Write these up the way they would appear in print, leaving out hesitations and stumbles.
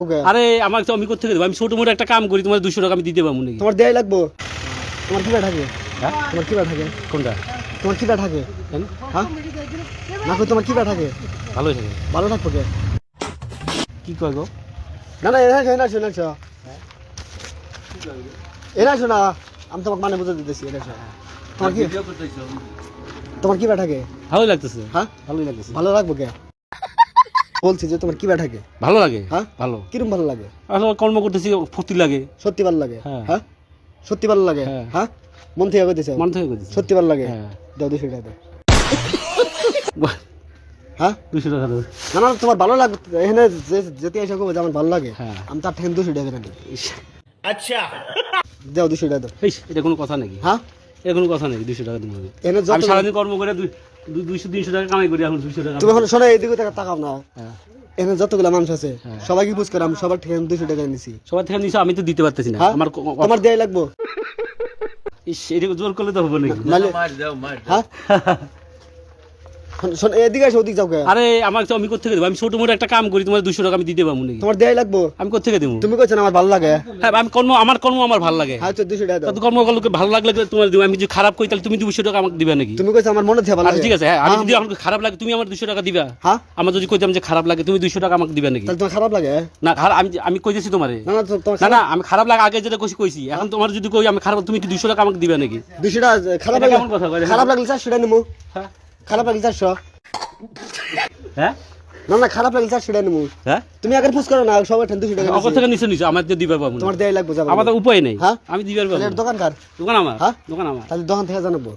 আরে আমাকে তো আমি কোথা থেকে দেবো? আমি ছোট মোটো একটা কাম করি, তোমার 200 টাকা আমি দিতে পারবো নাকি? তোমার দেয়াই লাগবো। তোমার কিবা থাকে? হ্যাঁ তোমার কিবা থাকে? কোনটা? তোমার কিবা থাকে? কেন? হ্যাঁ না কই তোমার কিবা থাকে? ভালোই থাকে। ভালো থাকবো কে? কি কয় গো? না না এনা শোনা শোনা আমি তোমাকে মানে বুঝে দিতেছি। এনা শোনা তোমার কি তোমার কিবা থাকে? ভালোই লাগতেছে। হ্যাঁ ভালোই লাগতেছে। ভালো লাগবো কে? বলছি যে তোমার কিবা থাকে? ভালো লাগে। হ্যাঁ ভালো। কিরম ভালো লাগে? আসলে কর্ম করতেছি ফুর্তি লাগে। সত্যি ভালো লাগে? হ্যাঁ। হ্যাঁ সত্যি ভালো লাগে? হ্যাঁ। হ্যাঁ মন থেকে কইতেছে? মন থেকে করতেছি। সত্যি ভালো লাগে? হ্যাঁ। দাও 200 টাকা দাও। হ্যাঁ 200 টাকা দেবো। না না তোমার ভালো লাগে এখানে যেতে এসে কবে আমার ভালো লাগে। হ্যাঁ। আমি তার থেকে 200 টাকা দেবেন। আচ্ছা দাও 200 টাকা দাও। এই এটা কোনো কথা নাকি? হ্যাঁ এটা কোনো কথা নাকি 200 টাকা দেবো? এনে আমি যত সারাদিন কর্ম করে 200-300 টাকা কামাই করি, এখন 200 টাকা। তুমি এখন শোনো এইদিকে তাকাও না। হ্যাঁ। এখানে যতগুলো মানুষ আছে হ্যাঁ। সবাইকে বুঝ করে আমি সবার থেকে 200 টাকা নিছি। সবার থেকে নিছো, আমি তো দিতে পারতেছি না। হ্যাঁ? আমার তোমার দেয়াই লাগবো। এটা জোর করলে তো হবে নাকি? নালে হ্যাঁ শোন এদিকে এসে ওদিক যাও কে? আরে আমাকে তো আমি কোথা থেকে দেবো? আমি ছোট মোটো একটা কাম করি, তোমার 200 টাকা আমি দিতে পারবো নাকি? তোমার দেয়াই লাগবো। আমি কোথা থেকে দেবো? তুমি কইছো না আমার ভালো লাগে। হ্যাঁ আমি আমার কর্ম আমার ভালো লাগে। হ্যাঁ তো 200 টাকা দাও। তো কর্ম করলে ভালো লাগলে তোমার দেবো। আমি যদি খারাপ করি তাহলে তুমি 200 টাকা আমাকে দিবা নাকি? তুমি কইছো আমার মনে থেকে ভালো আচ্ছা লাগে। ঠিক আছে, হ্যাঁ আমি যদি আমাকে খারাপ লাগে তুমি আমার 200 টাকা দিবা। হ্যাঁ আমার যদি কইতাম যে খারাপ লাগে তুমি 200 টাকা আমাকে দিবা নাকি? তাহলে তোমার খারাপ লাগে? না আমি কইতেছি তোমারে। না না তোমার না না আমি খারাপ লাগে আগে যেটা কইছি, এখন তোমার যদি কই আমি খারাপ, তুমি কি 200 টাকা আমাকে দিবা নাকি? 200 টাকা খারাপ এটা লাগে? কেমন কথা কয়? খারাপ লাগলে 400 টাকা নিমু। হ্যাঁ খারাপ লাগলে 400। হ্যাঁ না না খারাপ লাগলে 400 টাকা নিমু। হ্যাঁ তুমি আগে পুষ করো না সবার থেকে 200 টাকা অগর নিছি। থেকে নিচে আমার তো দিবার পাবো না। তোমার দেয়াই লাগবো যাবে। আমার তো উপায় নেই। হ্যাঁ? আমি দিবার পাবো তাহলে না। এর দোকান কার? দোকান আমার। হ্যাঁ? দোকান আমার। তাহলে দোকান থেকে জানাবো।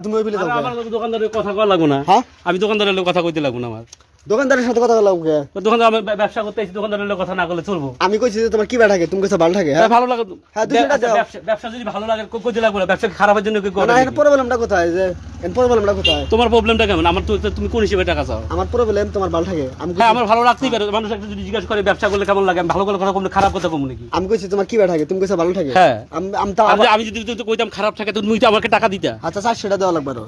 তুমি ওই বিলে যাও আরে কে? আমার দোকানদারের কথা কওয়া লাগবো না। হ্যাঁ আমি দোকানদারের লোক কথা কইতে লাগবো না আমার। দোকানদারের সাথে কথা বললাম কে? তো দোকানদার আমি ব্যবসা করতে আইছি, দোকানদারের লোক কথা না করলে চলবো? আমি কইছি যে তোমার কি ব্যাটা থাকে? তুমি কইছো ভালো থাকে। হ্যাঁ ভালো লাগে। হ্যাঁ, 200 টাকা দাও। ব্যবসা যদি ভালো লাগে কইতে লাগবো না। ব্যবসা খারাপের জন্য কি করে? না এর প্রবলেমটা কোথায়? যে এর প্রবলেমটা কোথায়? তোমার প্রবলেমটা কেমন? আমার তো তুমি কোন হিসেবে টাকা চাও? আমার প্রবলেম তোমার ভালো থাকে। আমি হ্যাঁ আমার ভালো লাগতেই পারে। মানুষ একটা যদি জিজ্ঞাসা করে ব্যবসা করলে কেমন লাগে, আমি ভালো করে কথা কম খারাপ কথা কম নাকি? আমি কইছি তোমার কি ব্যাটা থাকে? তুমি কইছো ভালো থাকে। হ্যাঁ। আমি তো আমি যদি কইতাম খারাপ থাকে তুমি তো আমাকে টাকা দিতা। আচ্ছা 400 টাকা দেওয়া লাগবে আরো।